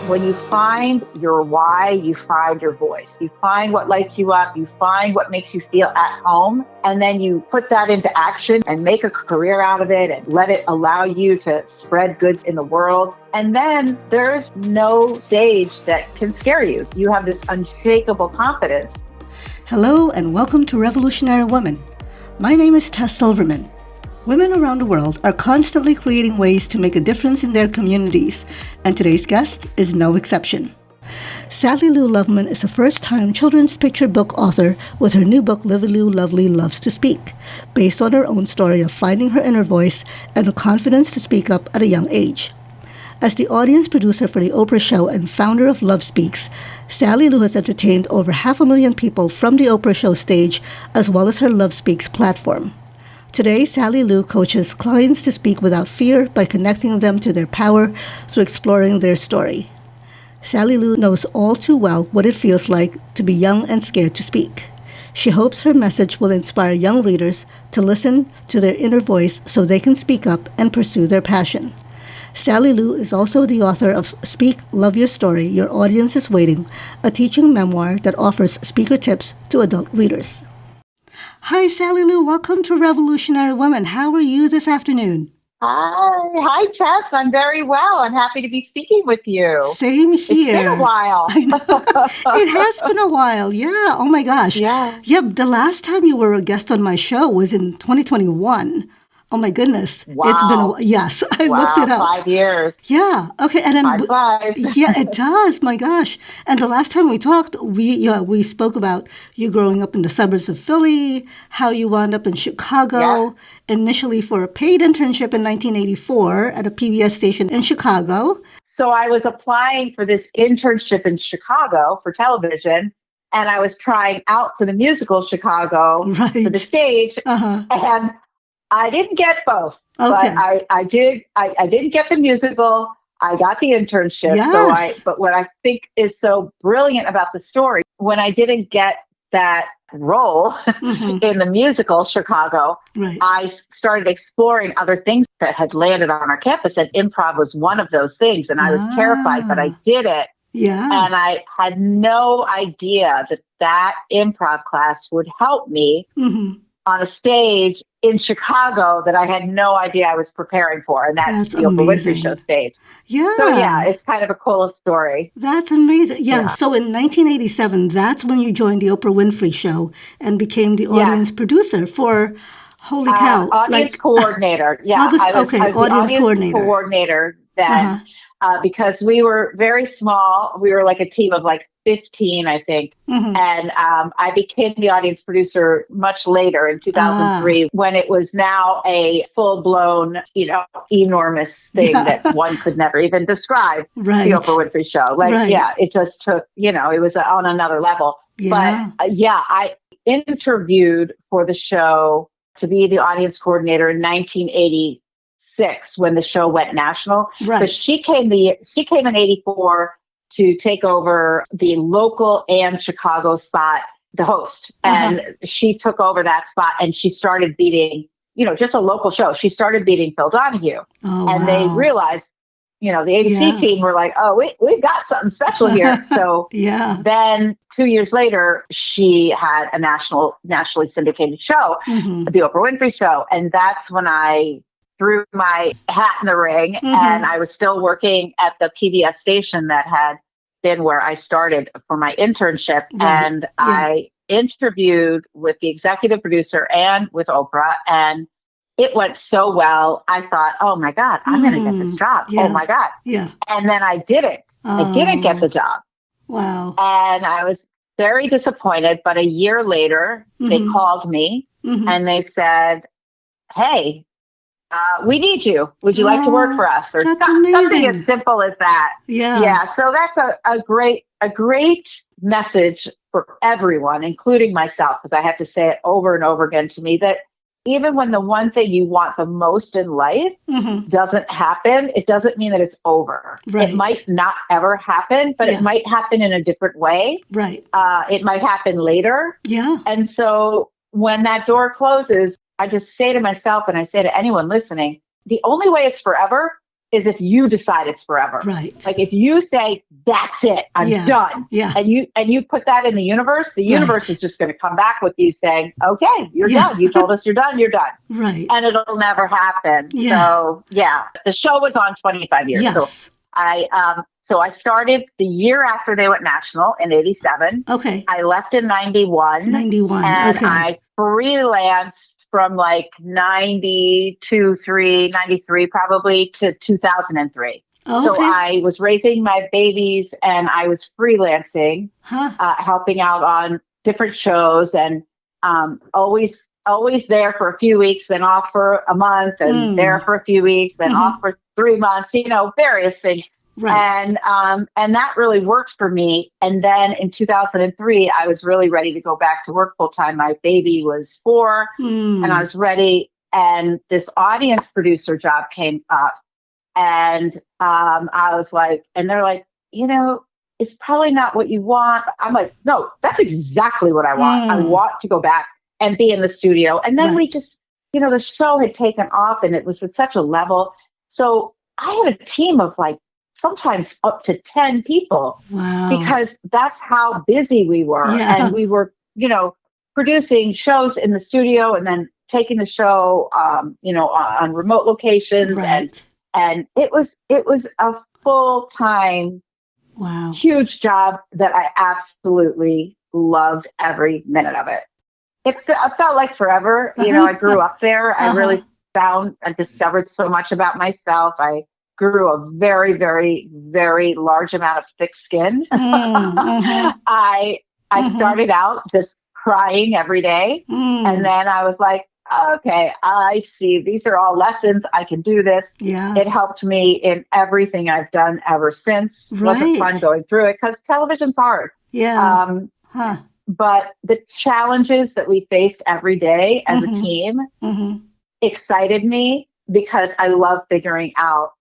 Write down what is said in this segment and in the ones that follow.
When you find your why, you find your voice. You find what lights you up. You find what makes you feel at home. And then you put that into action and make a career out of it and let it allow you to spread good in the world. And then there's no stage that can scare you. You have this unshakable confidence. Hello and welcome to Revolutionary Woman. My name is Tes Silverman. Women around the world are constantly creating ways to make a difference in their communities, and today's guest is no exception. Sally Lou Loveman is a first-time children's picture book author with her new book, Livy Lou Lovely Loves to Speak, based on her own story of finding her inner voice and the confidence to speak up at a young age. As the audience producer for the Oprah Show and founder of LoveSpeaks, Sally Lou has entertained over 500,000 people from the Oprah Show stage, as well as her LoveSpeaks platform. Today, Sally Lou coaches clients to speak without fear by connecting them to their power through exploring their story. Sally Lou knows all too well what it feels like to be young and scared to speak. She hopes her message will inspire young readers to listen to their inner voice so they can speak up and pursue their passion. Sally Lou is also the author of Speak, Love Your Story, Your Audience is Waiting, a teaching memoir that offers speaker tips to adult readers. Hi, Sally Lou. Welcome to Revolutionary Woman. How are you this afternoon? Hi, Tess. I'm very well. I'm happy to be speaking with you. Same here. It's been a while. I know. It has been a while. Yeah. Oh my gosh. Yeah. Yep. The last time you were a guest on my show was in 2021. Oh my goodness. Wow. It's been a yes. I looked it up. 5 years. Yeah. Okay. And then Time flies. Yeah, it does. My gosh. And the last time we talked, we spoke about you growing up in the suburbs of Philly, how you wound up in Chicago, initially for a paid internship in 1984 at a PBS station in Chicago. So I was applying for this internship in Chicago for television, and I was trying out for the musical Chicago for the stage, and I didn't get both, but I didn't get the musical. I got the internship. Yes. But what I think is so brilliant about the story, when I didn't get that role in the musical Chicago, I started exploring other things that had landed on our campus, and improv was one of those things. And I was terrified, but I did it. Yeah. And I had no idea that improv class would help me on a stage in Chicago that I had no idea I was preparing for. And that's the Oprah Winfrey Show stage. Yeah. So yeah, it's kind of a cool story. That's amazing. Yeah. So in 1987, that's when you joined the Oprah Winfrey Show and became the audience producer for, holy cow. Audience coordinator. Yeah. I was audience coordinator then. Because we were very small. We were like a team of like 15, I think. And I became the audience producer much later in 2003 when it was now a full-blown, enormous thing that one could never even describe, the Oprah Winfrey Show. It just took, it was on another level. Yeah. But I interviewed for the show to be the audience coordinator in 1986 when the show went national. But she came in 84 to take over the local and Chicago spot, the host. And she took over that spot and she started beating, just a local show. She started beating Phil Donahue. They realized, the ABC team were like, oh, we've got something special here. So then 2 years later, she had a nationally syndicated show, the Oprah Winfrey Show. And that's when I threw my hat in the ring, and I was still working at the PBS station that had been where I started for my internship. And I interviewed with the executive producer and with Oprah, and it went so well. I thought, oh my God, I'm going to get this job. Oh my God. Yeah. And then I didn't. I didn't get the job. Wow. And I was very disappointed. But a year later, they called me and they said, hey, we need you. Would you like to work for us? Or something as simple as that. Yeah. So that's a great message for everyone, including myself, because I have to say it over and over again to me that even when the one thing you want the most in life doesn't happen, it doesn't mean that it's over. It might not ever happen, but it might happen in a different way. It might happen later. And so when that door closes, I just say to myself, and I say to anyone listening, the only way it's forever is if you decide it's forever. Right. Like if you say, that's it, I'm done. Yeah. And you put that in the universe is just going to come back with you saying, okay, you're done. You told us you're done. You're done. Right. And it'll never happen. Yeah. So the show was on 25 years. Yes. So I started the year after they went national in 87. Okay. I left in 91. And okay. I freelanced from like 93 probably to 2003. Okay. So I was raising my babies and I was freelancing, helping out on different shows, and always there for a few weeks, then off for a month, and there for a few weeks, then off for 3 months, various things. Right. And that really worked for me. And then in 2003, I was really ready to go back to work full time. My baby was 4 and I was ready. And this audience producer job came up, and I was like, and they're like, it's probably not what you want. I'm like, no, that's exactly what I want. I want to go back and be in the studio. And then we just, the show had taken off and it was at such a level. So I had a team of like, sometimes up to 10 people. Wow. Because that's how busy we were. Yeah. And we were, producing shows in the studio and then taking the show, on remote locations. Right. And it was a full-time, huge job that I absolutely loved every minute of it. It felt like forever. I grew up there. I really found and discovered so much about myself. I grew a very, very, very large amount of thick skin. I started out just crying every day. And then I was like, okay, I see. These are all lessons. I can do this. Yeah. It helped me in everything I've done ever since. It wasn't fun going through it because television's hard. Yeah. But the challenges that we faced every day as a team excited me because I love figuring out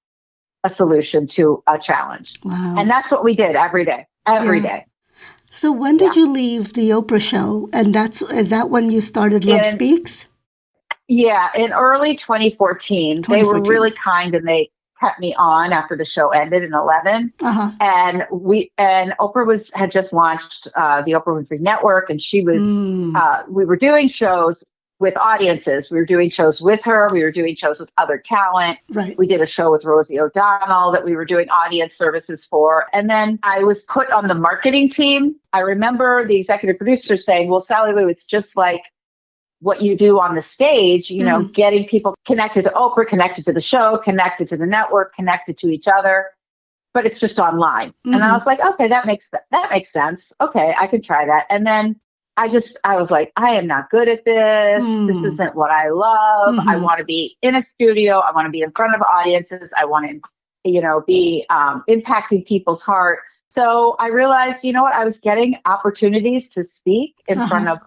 a solution to a challenge. Wow. And that's what we did every day. So when did you leave the Oprah Show? And is that when you started Love Speaks? Yeah, in early 2014. They were really kind and they kept me on after the show ended in 11. And Oprah had just launched the Oprah Winfrey Network, and she was we were doing shows with audiences. We were doing shows with her. We were doing shows with other talent. Right. We did a show with Rosie O'Donnell that we were doing audience services for. And then I was put on the marketing team. I remember the executive producer saying, well, Sally Lou, it's just like what you do on the stage, getting people connected to Oprah, connected to the show, connected to the network, connected to each other, but it's just online. And I was like, okay, that makes sense. Okay, I could try that. And then I was like, I am not good at this. This isn't what I love. I want to be in a studio. I want to be in front of audiences. I want to, be impacting people's hearts. So I realized, what? I was getting opportunities to speak in front of,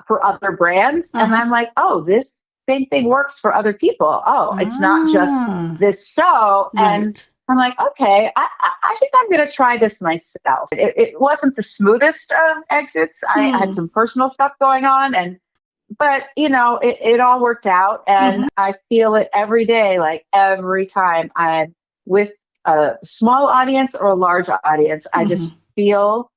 for other brands. And I'm like, oh, this same thing works for other people. Oh, it's not just this show. Right. And I'm like, okay, I think I'm going to try this myself. It wasn't the smoothest of exits. I had some personal stuff going on, but it all worked out, and I feel it every day. Like every time I'm with a small audience or a large audience, I just feel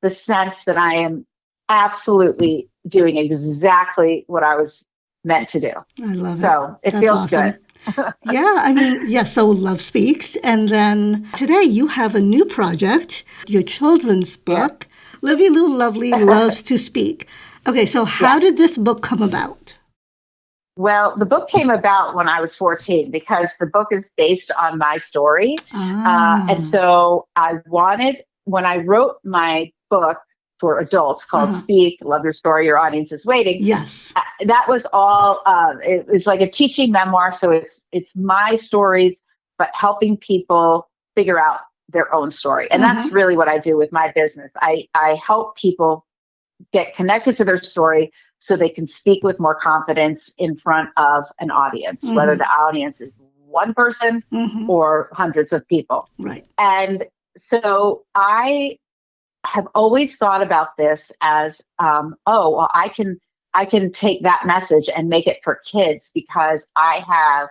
the sense that I am absolutely doing exactly what I was meant to do. I love it. So it feels awesome. Good. So Love Speaks. And then today you have a new project, your children's book, Livy Lou Lovely Loves to Speak. Okay, so how did this book come about? Well, the book came about when I was 14 because the book is based on my story. And so when I wrote my book for adults called Speak, Love Your Story, Your Audience is Waiting. Yes. That was all, it was like a teaching memoir. So it's my stories, but helping people figure out their own story. And that's really what I do with my business. I help people get connected to their story so they can speak with more confidence in front of an audience, whether the audience is one person or hundreds of people. Right. And so I have always thought about this as, I can take that message and make it for kids because I have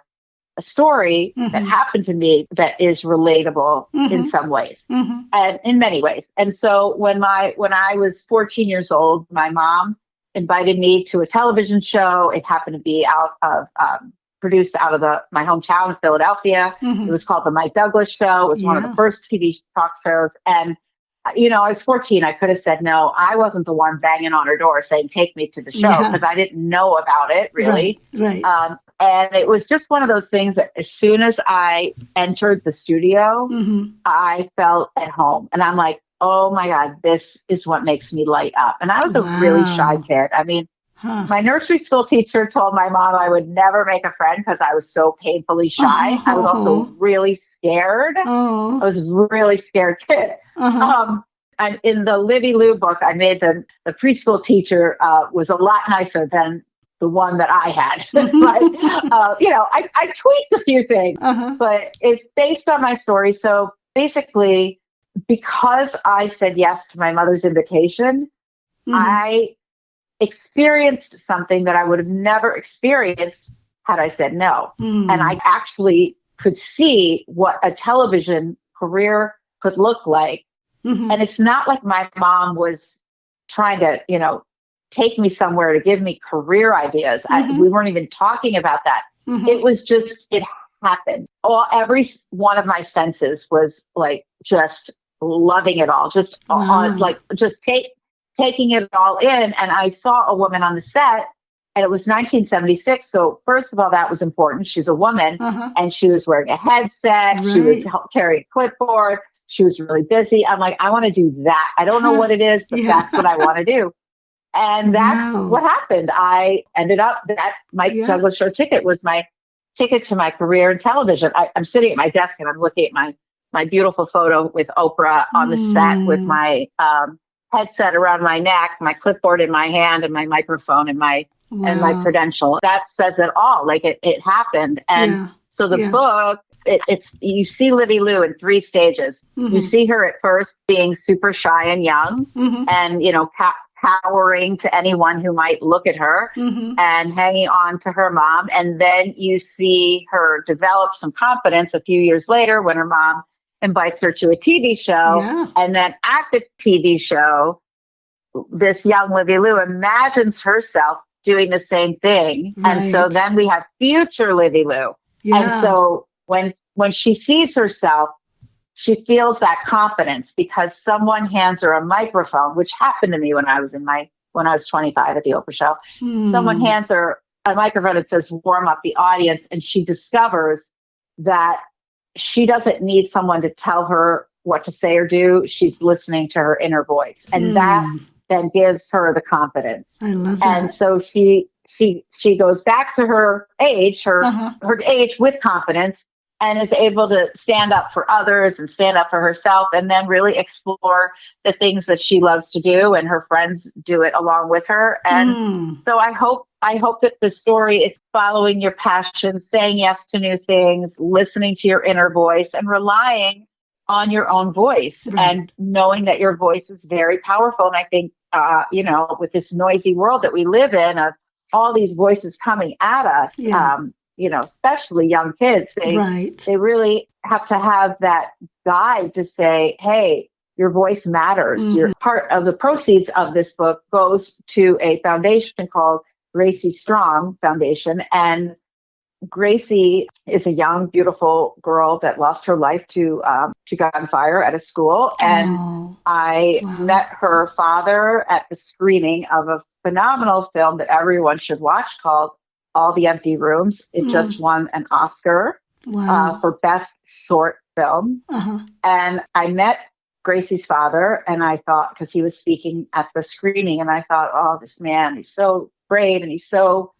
a story that happened to me that is relatable in some ways and in many ways. And so when I was 14 years old, my mom invited me to a television show. It happened to be produced out of my hometown of Philadelphia. It was called The Mike Douglas Show. It was one of the first TV talk shows. And, I was 14. I could have said no. I wasn't the one banging on her door saying, take me to the show, because I didn't know about it, really. Right. And it was just one of those things that as soon as I entered the studio, I felt at home. And I'm like, oh my God, this is what makes me light up. And I was a really shy kid. I mean, my nursery school teacher told my mom I would never make a friend because I was so painfully shy. I was also really scared. I was a really scared kid. And in the Livy Lou book, I made the preschool teacher was a lot nicer than the one that I had. But, I tweaked a few things, but it's based on my story. So basically, because I said yes to my mother's invitation, I experienced something that I would have never experienced had I said no. And I actually could see what a television career could look like. And it's not like my mom was trying to, take me somewhere to give me career ideas. We weren't even talking about that. It was just, it happened. Every one of my senses was like just loving it all, just taking it all in. And I saw a woman on the set, and it was 1976. So first of all, that was important. She's a woman, and she was wearing a headset. She was carrying a clipboard. She was really busy. I'm like, I want to do that. I don't know what it is, but that's what I want to do. And that's what happened. I ended up, that Mike Douglas Show ticket was my ticket to my career in television. I'm sitting at my desk and I'm looking at my beautiful photo with Oprah on the set with my headset around my neck, my clipboard in my hand, and my microphone and my credential. That says it all. Like it happened. And so the book, it's you see Livy Lou in 3 stages. You see her at first being super shy and young, and cowering to anyone who might look at her, and hanging on to her mom. And then you see her develop some confidence a few years later when her mom invites her to a TV show. And then at the TV show, this young Livy Lou imagines herself doing the same thing. And so then we have future Livy Lou. And so when she sees herself, she feels that confidence because someone hands her a microphone, which happened to me when I was 25 at the Oprah Show. Someone hands her a microphone that says, warm up the audience. And she discovers that she doesn't need someone to tell her what to say or do. She's listening to her inner voice. And that then gives her the confidence. I love that. And so she goes back to her age, her age with confidence, and is able to stand up for others and stand up for herself, and then really explore the things that she loves to do, and her friends do it along with her. And so I hope that the story is following your passion, saying yes to new things, listening to your inner voice, and relying on your own voice, and knowing that your voice is very powerful. And I think, with this noisy world that we live in, of all these voices coming at us, especially young kids, they really have to have that guide to say, hey, your voice matters. You're part of the proceeds of this book goes to a foundation called Gracie Strong Foundation. And Gracie is a young, beautiful girl that lost her life to gunfire at a school. And I met her father at the screening of a phenomenal film that everyone should watch called All the Empty Rooms. It just won an Oscar for Best Short Film. And I met Gracie's father, and I thought, because he was speaking at the screening, and I thought, oh, this man, he's so brave, and he's so,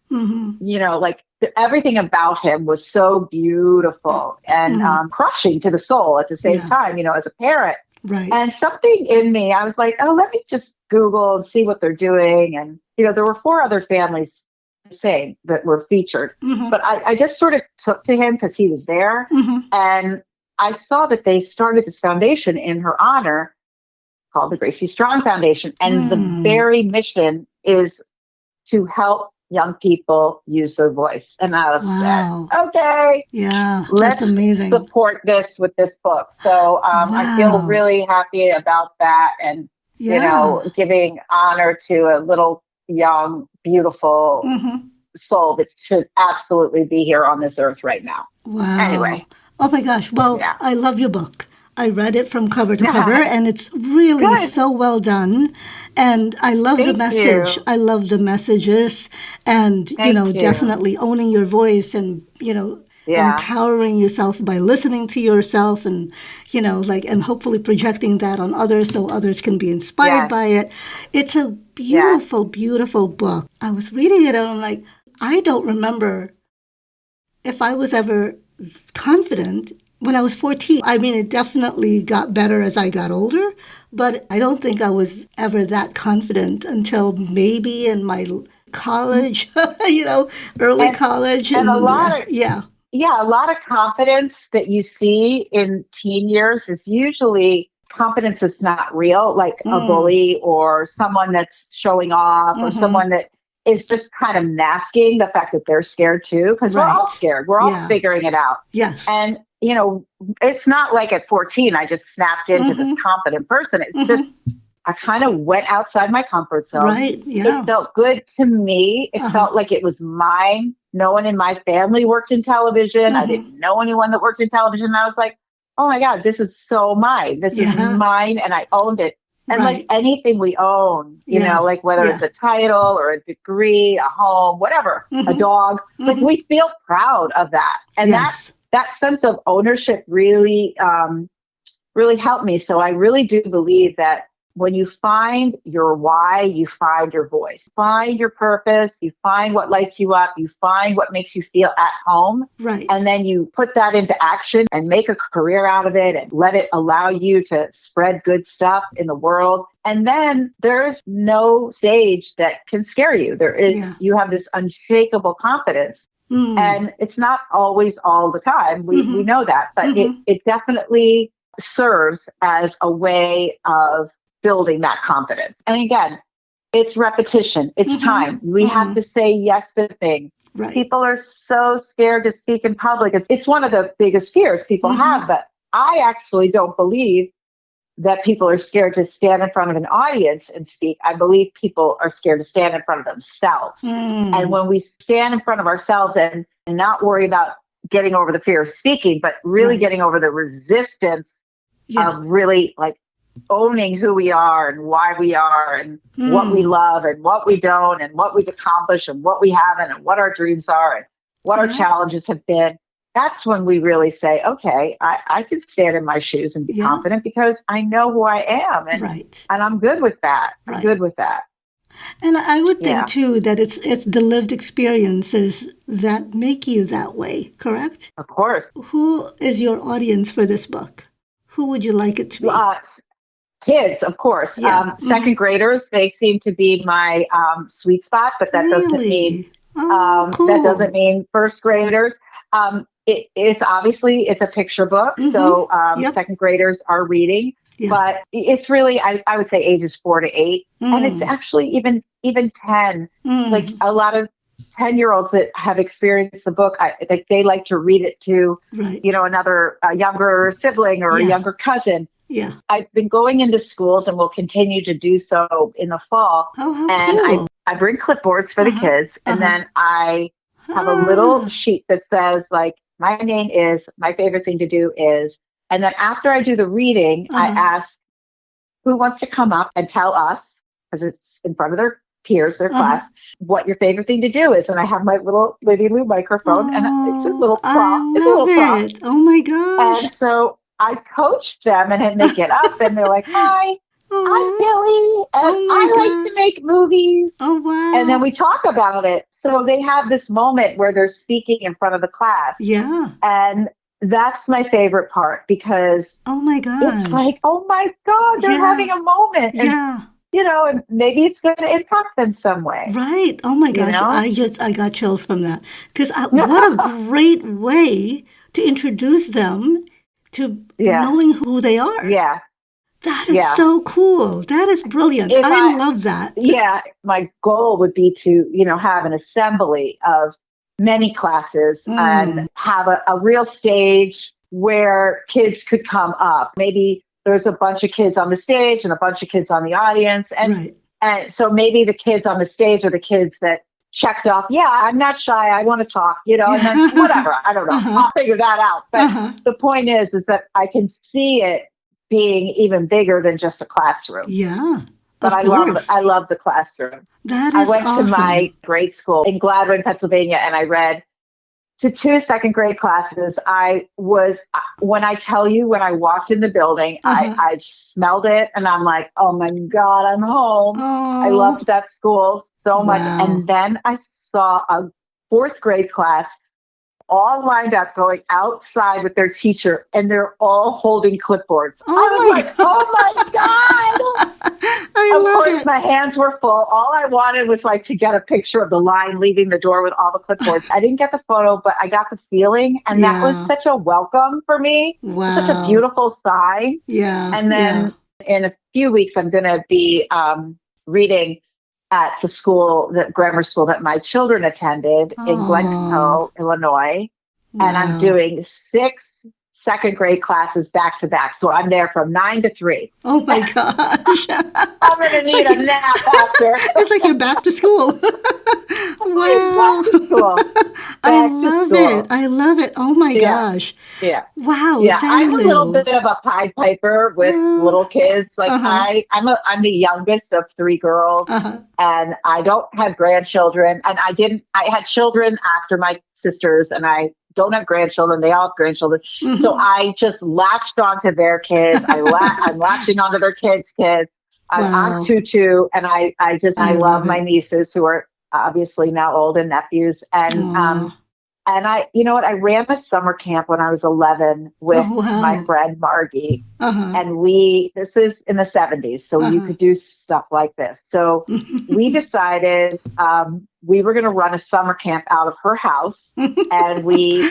everything about him was so beautiful and crushing to the soul at the same time, as a parent. And something in me, I was like, oh, let me just Google and see what they're doing. And, there were 4 other families the same that were featured. But I just sort of took to him because he was there. And I saw that they started this foundation in her honor called the Gracie Strong Foundation. And the very mission is to help young people use their voice. And I was Wow. like, okay, Yeah, that's let's amazing. support this with this book. So I feel Wow. really happy about that. And, Yeah. giving honor to a little young, beautiful Mm-hmm. soul that should absolutely be here on this earth right now. Wow. Anyway, Oh my gosh. Well, yeah. I love your book. I read it from cover to cover, and it's really Good. so well done. And I love the Thank message. you. I love the messages, and, Thank you. definitely owning your voice and, Yeah. empowering yourself by listening to yourself and, and hopefully projecting that on others so others can be inspired Yes. by it. It's a Yes. beautiful, beautiful book. I was reading it and I'm like, I don't remember if I was ever confident when I was 14. I mean, it definitely got better as I got older, but I don't think I was ever that confident until maybe in my college, early And college. and a And lot of yeah. yeah, a lot of confidence that you see in teen years is usually confidence that's not real, like a Mm, bully or someone that's showing off or mm-hmm. someone that is just kind of masking the fact that they're scared too, because we're all Right. scared. We're all Yeah. figuring it out. Yes. And, it's not like at 14, I just snapped into this Mm-hmm. confident person. It's just, Mm-hmm. I kind of went outside my comfort zone. Right. It Yeah. felt good to me. It Uh-huh. felt like it was mine. No one in my family worked in television. I Mm-hmm. didn't know anyone that worked in television. And I was like, oh my God, this is so mine. This is Yeah. mine. And I owned it. And like Right. anything we own, Yeah. like whether Yeah. it's a title or a degree, a home, whatever, a Mm-hmm. dog, like Mm-hmm. we feel proud of that. And Yes. that sense of ownership really, really helped me. So I really do believe that when you find your why, you find your voice, find your purpose, you find what lights you up, you find what makes you feel at home. Right. And then you put that into action and make a career out of it and let it allow you to spread good stuff in the world. And then there's no stage that can scare you. Yeah. You have this unshakable confidence. Mm. And it's not always all the time. We Mm-hmm. know that, but Mm-hmm. it definitely serves as a way of building that confidence. And again, it's repetition. It's Mm-hmm. time. We have to say yes to things. Right. People are so scared to speak in public. It's one of the biggest fears people Mm-hmm. have, but I actually don't believe that people are scared to stand in front of an audience and speak. I believe people are scared to stand in front of themselves. And when we stand in front of ourselves and not worry about getting over the fear of speaking, but really Right. getting over the resistance Yeah. of really like owning who we are and why we are and what we love and what we don't and what we've accomplished and what we haven't and what our dreams are and what our Yeah. challenges have been. That's when we really say, okay, I can stand in my shoes and be Yeah. confident because I know who I am. And, Right. and I'm good with that. I'm Right. good with that. And I would think Yeah. too that it's the lived experiences that make you that way, correct? Of course. Who is your audience for this book? Who would you like it to be? Kids, of course. Yeah. Second graders, they seem to be my sweet spot, but that doesn't mean Oh, cool. that doesn't mean first graders. It's obviously it's a picture book, Mhm. so Yep. second graders are reading, Yeah. but it's really I would say ages 4 to 8, and it's Mm. actually even 10. Mm. Like a lot of 10-year-olds that have experienced the book, they like to read it to Right. another younger sibling or a Yeah. younger cousin. Yeah. I've been going into schools and will continue to do so in the fall. Oh, how And cool. I bring clipboards for the Uh-huh. kids. And Uh-huh. then I have a little sheet that says, like, my name is, my favorite thing to do is. And then after I do the reading, I Uh-huh. ask who wants to come up and tell us, because it's in front of their peers, their class, what your favorite thing to do is. And I have my little Livy Lou microphone, and it's a little prompt. It's a little prompt. It. Oh my gosh. And so I coach them, and then they get up and they're like, hi, I'm Billy, and Oh my I like God. to make movies. Oh wow. And then we talk about it. So they have this moment where they're speaking in front of the class. Yeah. And that's my favorite part because Oh my gosh. it's like, oh my God, they're Yeah. having a moment. And, Yeah. and maybe it's going to impact them some way. Right. Oh my gosh. know? I got chills from that. Because what a great way to introduce them to Yeah. knowing who they are. Yeah. That is so cool. That is brilliant. I love that. Yeah. My goal would be to, have an assembly of many classes and have a real stage where kids could come up. Maybe there's a bunch of kids on the stage and a bunch of kids on the audience. And so maybe the kids on the stage are the kids that checked off, I'm not shy, I want to talk, and then whatever. I don't know. I'll figure that out. But the point is that I can see it being even bigger than just a classroom. Yeah. But I love the classroom. That is awesome. I went to my grade school in Gladwin, Pennsylvania, and I read to 2 second grade classes. When I walked in the building, I smelled it and I'm like, oh my God, I'm home. Oh. I loved that school so much. And then I saw a 4th grade class all lined up going outside with their teacher, and they're all holding clipboards. Oh my God. Of course, my hands were full. All I wanted was to get a picture of the line leaving the door with all the clipboards. I didn't get the photo, but I got the feeling, and that was such a welcome for me. Wow. Such a beautiful sign. Yeah. And then in a few weeks, I'm going to be reading at the grammar school that my children attended in Glencoe, Illinois. Wow. And I'm doing 6 second grade classes back to back. So I'm there from 9 to 3. Oh my gosh. I'm going to need a nap after. It's like you're back to school. Wow. Back to school. I love it. Oh my gosh. Yeah. Wow. Yeah. I'm a little bit of a Pied Piper with little kids. I'm the youngest of 3 girls, and I don't have grandchildren. And I had children after my sisters, and I don't have grandchildren. They all have grandchildren. So I just latched onto their kids. I'm latching onto their kids' kids. I'm Aunt Tutu, and I love my nieces who are obviously now old, and nephews. And I ran a summer camp when I was 11 with my friend Margie. And this is in the 70s, so you could do stuff like this. So we decided we were going to run a summer camp out of her house. And we,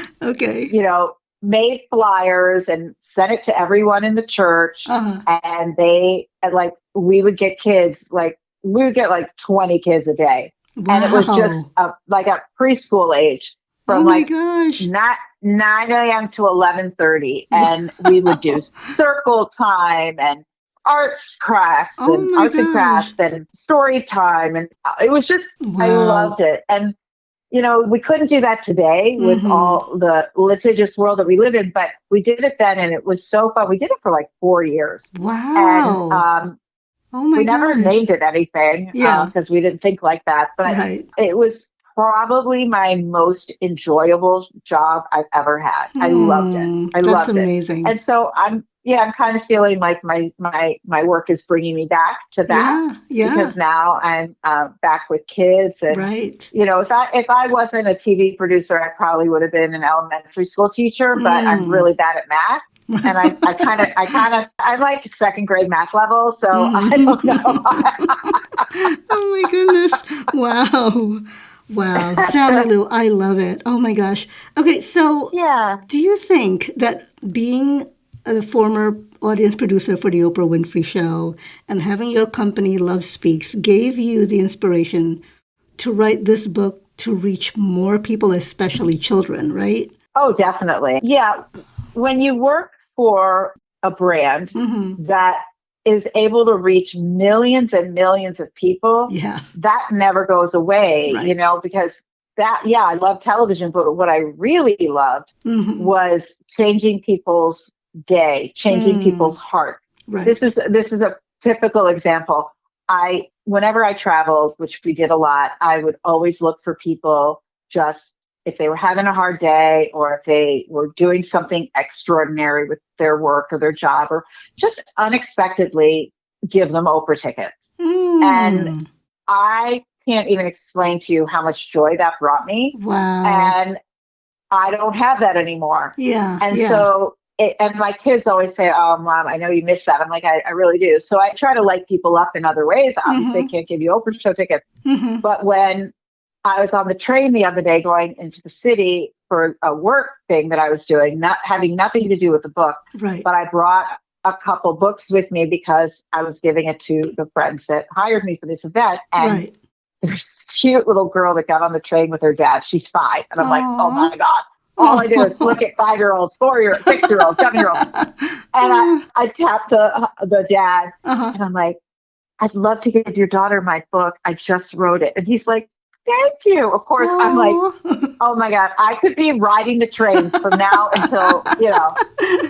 made flyers and sent it to everyone in the church. And we would get kids, we would get 20 kids a day. Wow. And it was just a preschool age. From 9 a.m. to 11:30, and we would do circle time and arts and crafts and story time, and it was just I loved it. And we couldn't do that today with all the litigious world that we live in, but we did it then, and it was so fun. We did it for 4 years. Wow! And we never named it anything because we didn't think like that, but it was probably my most enjoyable job I've ever had. I loved it. That's amazing. And so I'm kind of feeling like my work is bringing me back to that. Yeah. Because now I'm back with kids. And, if I wasn't a TV producer, I probably would have been an elementary school teacher, but I'm really bad at math. And I like 2nd grade math level. So I don't know. Oh my goodness. Wow. Sally Lou, I love it. Oh my gosh. Okay, so do you think that being a former audience producer for the Oprah Winfrey Show and having your company Love Speaks gave you the inspiration to write this book to reach more people, especially children, right? Oh, definitely. Yeah. When you work for a brand that is able to reach millions and millions of people, that never goes away, because I love television, but what I really loved was changing people's day, changing people's heart. Right. This is a typical example. Whenever I traveled, which we did a lot, I would always look for people just if they were having a hard day or if they were doing something extraordinary with their work or their job or just unexpectedly give them Oprah tickets. And I can't even explain to you how much joy that brought me. Wow. And I don't have that anymore. Yeah. And so, and my kids always say, oh, Mom, I know you miss that. I'm like, I really do. So I try to light people up in other ways. Obviously, I can't give you Oprah Show tickets. But when I was on the train the other day going into the city for a work thing that I was doing, not having nothing to do with the book, but I brought a couple books with me because I was giving it to the friends that hired me for this event. And there's this cute little girl that got on the train with her dad. She's 5. And I'm like, oh my God. All I do is look at 5-year-olds, 4-year-olds, 6-year-olds, 7-year-olds. And I tap the dad and I'm like, I'd love to give your daughter my book. I just wrote it. And he's like, thank you. Of course, I'm like, oh my God, I could be riding the trains from now until,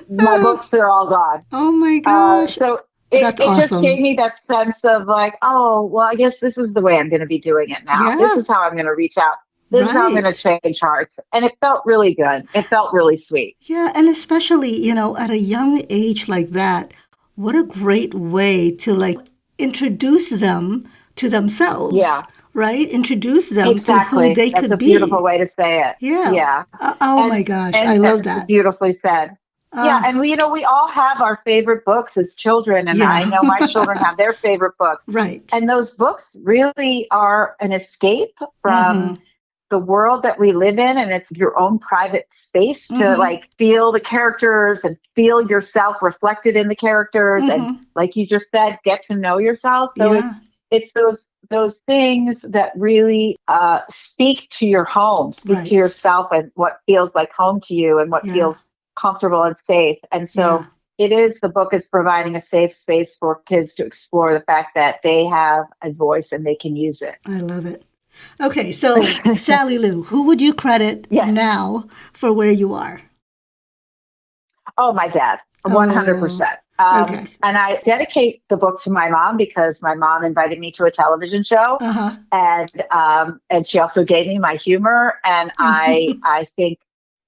my books are all gone. Oh my gosh. So it just gave me that sense of like, oh, well, I guess this is the way I'm going to be doing it now. Yeah. This is how I'm going to reach out. This is how I'm going to change hearts. And it felt really good. It felt really sweet. Yeah. And especially, at a young age like that, what a great way to like introduce them to themselves. Yeah. Right? Introduce them to who they could be. That's a beautiful way to say it. Yeah. Yeah. My gosh. I love that. Beautifully said. Yeah. And we all have our favorite books as children. And I know my children have their favorite books. Right. And those books really are an escape from the world that we live in. And it's your own private space to like feel the characters and feel yourself reflected in the characters. And like you just said, get to know yourself. So it's those things that really speak to your home, speak to yourself and what feels like home to you and what feels comfortable and safe. And so the book is providing a safe space for kids to explore the fact that they have a voice and they can use it. I love it. Okay, so Sally Lou, who would you credit now for where you are? Oh, my dad, 100%. And I dedicate the book to my mom because my mom invited me to a television show, and she also gave me my humor. And I think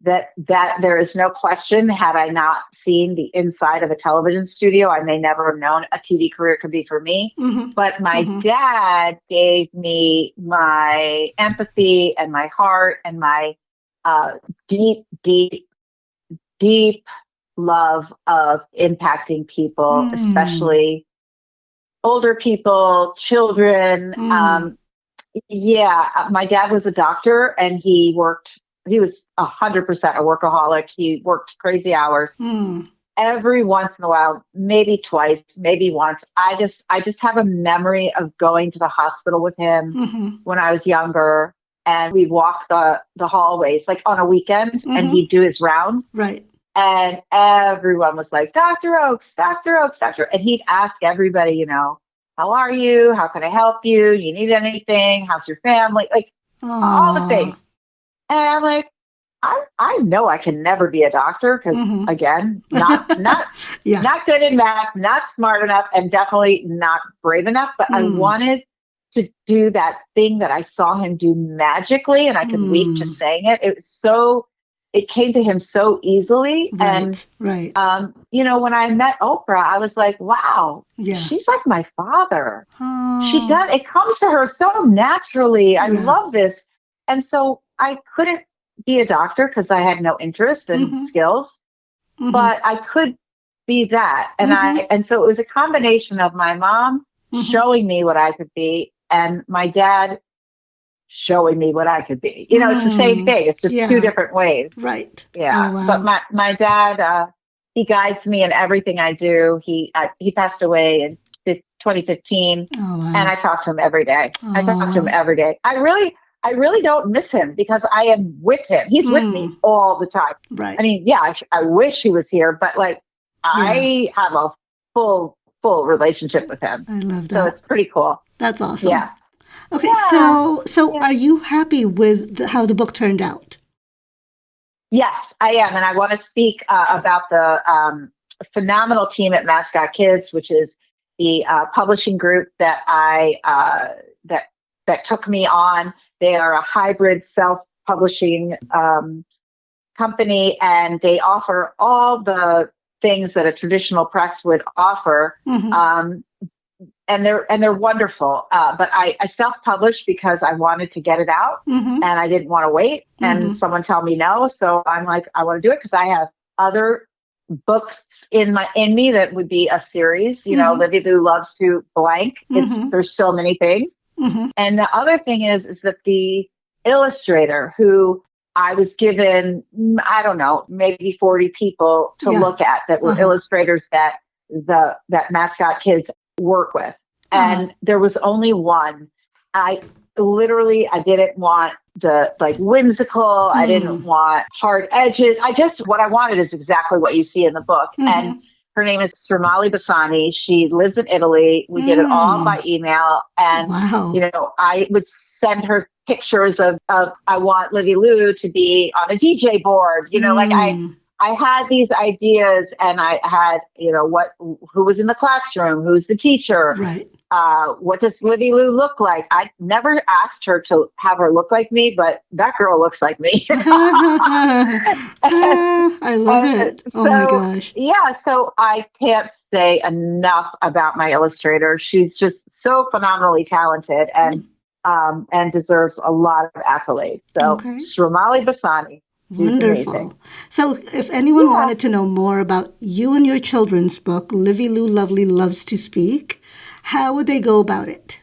that there is no question, had I not seen the inside of a television studio, I may never have known a TV career could be for me. But my dad gave me my empathy and my heart and my deep, deep, deep love of impacting people, especially older people, children. My dad was a doctor and he was 100% a workaholic. He worked crazy hours. Every once in a while, maybe twice, maybe once, I just have a memory of going to the hospital with him when I was younger, and we'd walk the hallways like on a weekend, and he'd do his rounds. Right. And everyone was like, Dr. Oakes, Dr. Oakes, Doctor. And he'd ask everybody, how are you? How can I help you? Do you need anything? How's your family? Like all the things. And I'm like, I know I can never be a doctor because, again, not good in math, not smart enough, and definitely not brave enough. But I wanted to do that thing that I saw him do magically, and I could weep just saying it. It came to him so easily. Right. When I met Oprah, I was like, wow, she's like my father. She does. It comes to her so naturally. I love this. And so I couldn't be a doctor because I had no interest and skills, but I could be that. And so it was a combination of my mom showing me what I could be and my dad showing me what I could be. It's the same thing. It's just two different ways. Right. Yeah. Oh, wow. But my dad, he guides me in everything I do. He passed away in 2015. Oh, wow. And I talk to him every day. Oh, I talk to him every day. I really don't miss him because I am with him. He's with me all the time. Right. I mean, I wish he was here, but I have a full relationship with him. I love that. So it's pretty cool. That's awesome. Yeah. Okay, so are you happy with how the book turned out? Yes, I am. And I want to speak about the phenomenal team at Mascot Kids, which is the publishing group that that took me on. They are a hybrid self-publishing company, and they offer all the things that a traditional press would offer. And they're wonderful. But I self-published because I wanted to get it out and I didn't want to wait and someone tell me no. So I'm like, I want to do it because I have other books in me that would be a series, Livy Lou Loves to blank. There's so many things. And the other thing is that the illustrator who I was given, I don't know, maybe 40 people to look at that were illustrators that that mascot kids work with. And there was only one. I didn't want the like whimsical. I didn't want hard edges. What I wanted is exactly what you see in the book. And her name is Surmali Basani. She lives in Italy. We did it all by email. And, I would send her pictures of I want Livy Lou to be on a DJ board. I had these ideas, and I had, who was in the classroom, who's the teacher, right? What does Livy Lou look like? I never asked her to have her look like me, but that girl looks like me. I love it. Oh my gosh. Yeah. So I can't say enough about my illustrator. She's just so phenomenally talented and deserves a lot of accolades. So Srimali Basani. Wonderful. Amazing. So if anyone wanted to know more about you and your children's book, Livy Lou Lovely Loves to Speak, how would they go about it?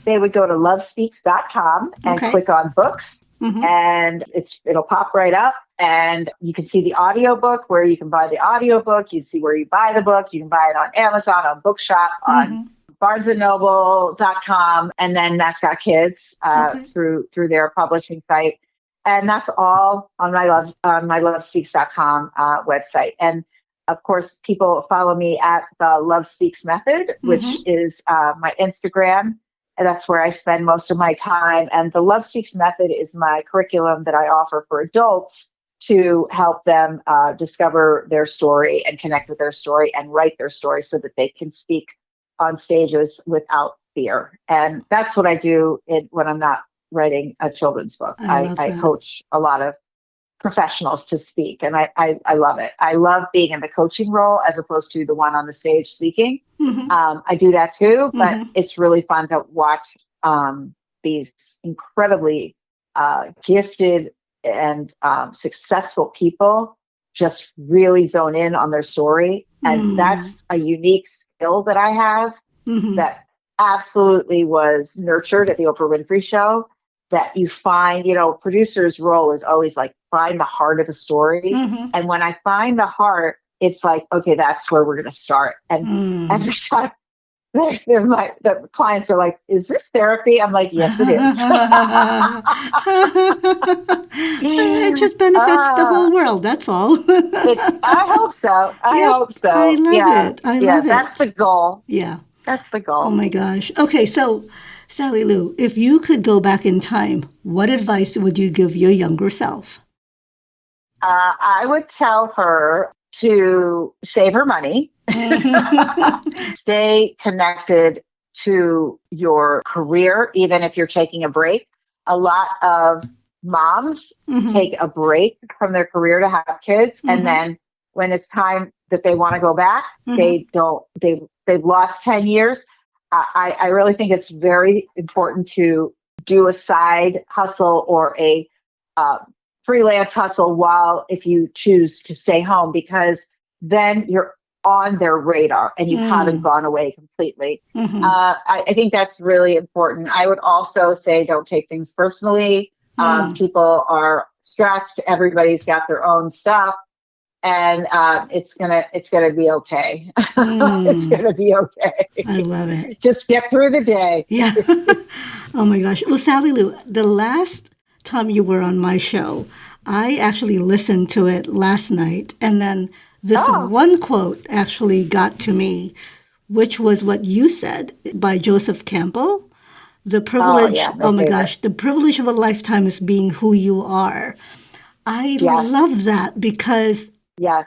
They would go to lovespeaks.com and click on books, and it'll pop right up, and you can see the audiobook where you can buy the audiobook. You see where you buy the book. You can buy it on Amazon, on Bookshop, on barnesandnoble.com, and then Mascot Kids through their publishing site. And that's all on my lovespeaks.com website. And of course, people follow me at the Love Speaks Method, which is my Instagram. And that's where I spend most of my time. And the Love Speaks Method is my curriculum that I offer for adults to help them discover their story and connect with their story and write their story so that they can speak on stages without fear. And that's what I do when I'm not writing a children's book. I coach a lot of professionals to speak, and I love it. I love being in the coaching role as opposed to the one on the stage speaking. I do that too, but it's really fun to watch these incredibly gifted and successful people just really zone in on their story. And that's a unique skill that I have that absolutely was nurtured at the Oprah Winfrey Show. That you find, producer's role is always like find the heart of the story. And when I find the heart, it's like, okay, that's where we're going to start. And every time the clients are like, is this therapy? I'm like, yes, it is. It just benefits the whole world. That's all. I hope so. I hope so. I love it. I love it. That's the goal. Yeah. That's the goal. Oh my gosh. Okay. So Sally Lou, if you could go back in time, what advice would you give your younger self? I would tell her to save her money, stay connected to your career, even if you're taking a break. A lot of moms take a break from their career to have kids. And then when it's time that they want to go back, they've lost 10 years. I really think it's very important to do a side hustle or a freelance hustle if you choose to stay home, because then you're on their radar and you haven't gone away completely. I think that's really important. I would also say don't take things personally. People are stressed. Everybody's got their own stuff. And it's gonna be okay. It's gonna be okay. I love it. Just get through the day. Yeah. Oh my gosh. Well, Sally Lou, the last time you were on my show, I actually listened to it last night, and then this one quote actually got to me, which was what you said by Joseph Campbell. The privilege. My gosh, the privilege of a lifetime is being who you are. I love that because. Yeah.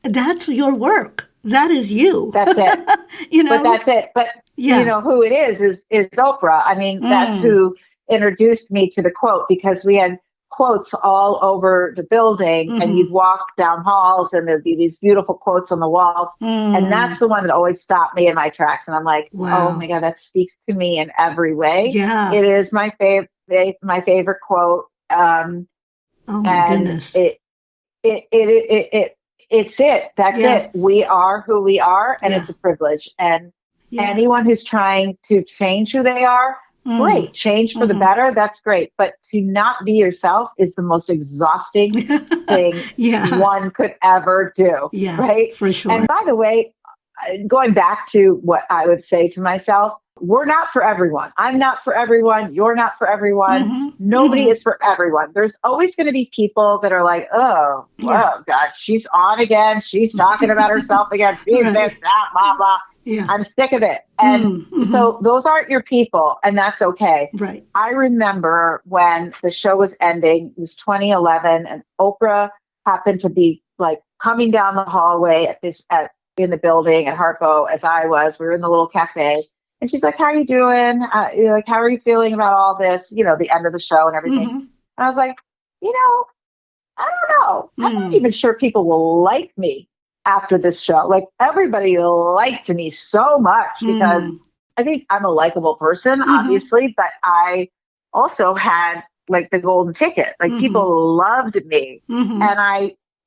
That's your work. That is you. That's it. But that's it. But who it is Oprah. I mean, that's who introduced me to the quote, because we had quotes all over the building and you'd walk down halls and there'd be these beautiful quotes on the walls. And that's the one that always stopped me in my tracks. And I'm like, oh my God, that speaks to me in every way. Yeah. It is my favorite quote. Oh my goodness. It's it. That's it. We are who we are, and it's a privilege. And anyone who's trying to change who they are, great. Change for the better, that's great. But to not be yourself is the most exhausting thing one could ever do. Yeah, right? For sure. And by the way, going back to what I would say to myself, we're not for everyone. I'm not for everyone. You're not for everyone. Nobody is for everyone. There's always going to be people that are like, oh, God, she's on again. She's talking about herself again. She's this, that, blah, blah. Yeah. I'm sick of it. And so those aren't your people, and that's okay. Right. I remember when the show was ending, it was 2011, and Oprah happened to be like coming down the hallway in the building at Harpo as I was. We were in the little cafe. And she's like, how are you doing? Like, how are you feeling about all this? The end of the show and everything. And I was like, I don't know. I'm not even sure people will like me after this show. Like, everybody liked me so much because I think I'm a likable person, obviously, but I also had like the golden ticket. Like, people loved me. And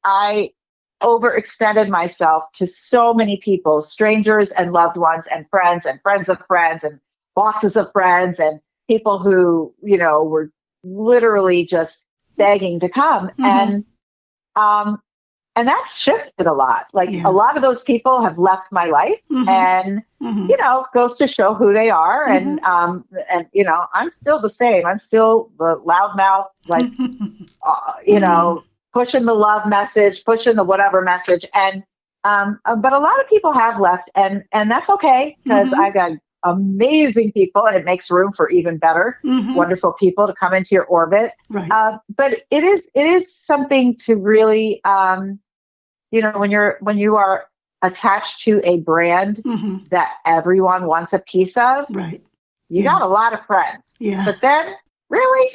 I overextended myself to so many people, strangers and loved ones and friends of friends and bosses of friends and people who, were literally just begging to come. And that's shifted a lot. Like a lot of those people have left my life and, goes to show who they are. And, I'm still the same. I'm still the loudmouth, like, pushing the love message, pushing the whatever message. And, but a lot of people have left and that's okay because I got amazing people and it makes room for even better, wonderful people to come into your orbit. Right. But it is something to really, when you are attached to a brand that everyone wants a piece of, right. You got a lot of friends, but then really?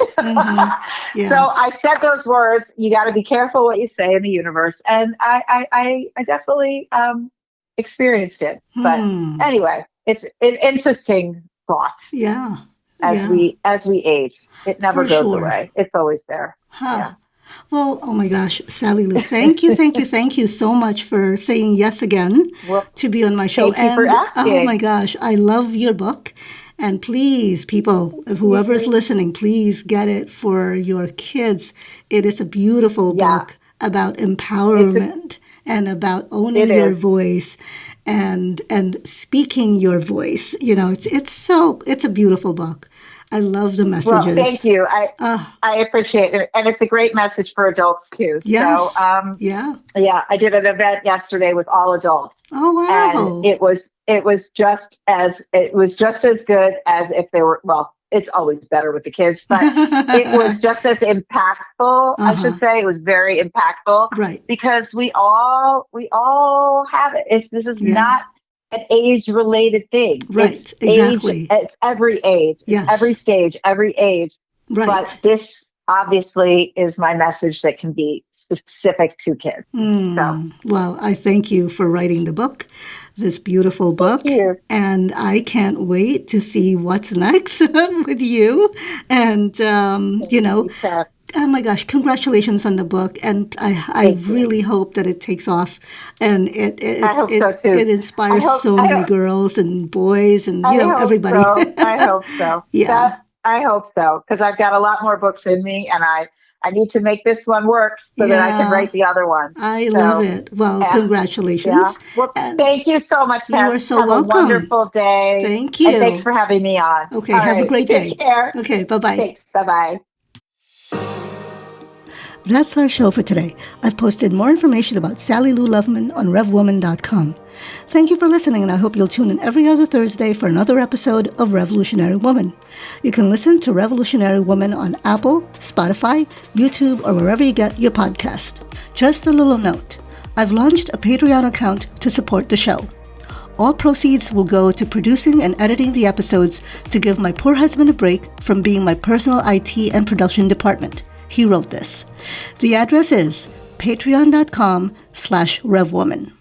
Yeah. So I said those words, you got to be careful what you say in the universe. And I definitely experienced it. But anyway, it's an interesting thought. Yeah. As we age, it never goes away. It's always there. Yeah. Well, oh my gosh, Sally Lou, thank you so much for saying yes again to be on my show. Thank you for asking. Oh my gosh, I love your book. And please, people, whoever's listening, please get it for your kids. It is a beautiful book about empowerment and about owning your voice and speaking your voice. It's a beautiful book. I love the messages. Well, thank you. I appreciate it. And it's a great message for adults too. Yes. So, yeah, I did an event yesterday with all adults. Oh, wow. And it was just as good as if they were, well, it's always better with the kids, but it was just as impactful. I should say it was very impactful. Right. Because we all have it. This is not an age-related thing. Right, it's exactly. It's every age, every stage, every age. Right. But this obviously is my message that can be specific to kids. So, well, I thank you for writing the book, this beautiful book. Thank you. And I can't wait to see what's next with you. And, oh my gosh, congratulations on the book. And I really hope that it takes off and I hope so too. It inspires so many girls and boys and, everybody. So. I hope so. Yeah. I hope so. Because I've got a lot more books in me and I need to make this one work so that I can write the other one. I love it. Well, congratulations. Yeah. Well, thank you so much, Tess. You are so welcome. Have a wonderful day. Thank you. And thanks for having me on. Okay, have a great day. Take care. Okay, bye-bye. Thanks. Bye-bye. That's our show for today. I've posted more information about Sally Lou Loveman on RevWoman.com. Thank you for listening, and I hope you'll tune in every other Thursday for another episode of Revolutionary Woman. You can listen to Revolutionary Woman on Apple, Spotify, YouTube, or wherever you get your podcast. Just a little note. I've launched a Patreon account to support the show. All proceeds will go to producing and editing the episodes to give my poor husband a break from being my personal IT and production department. He wrote this. The address is patreon.com/RevWoman.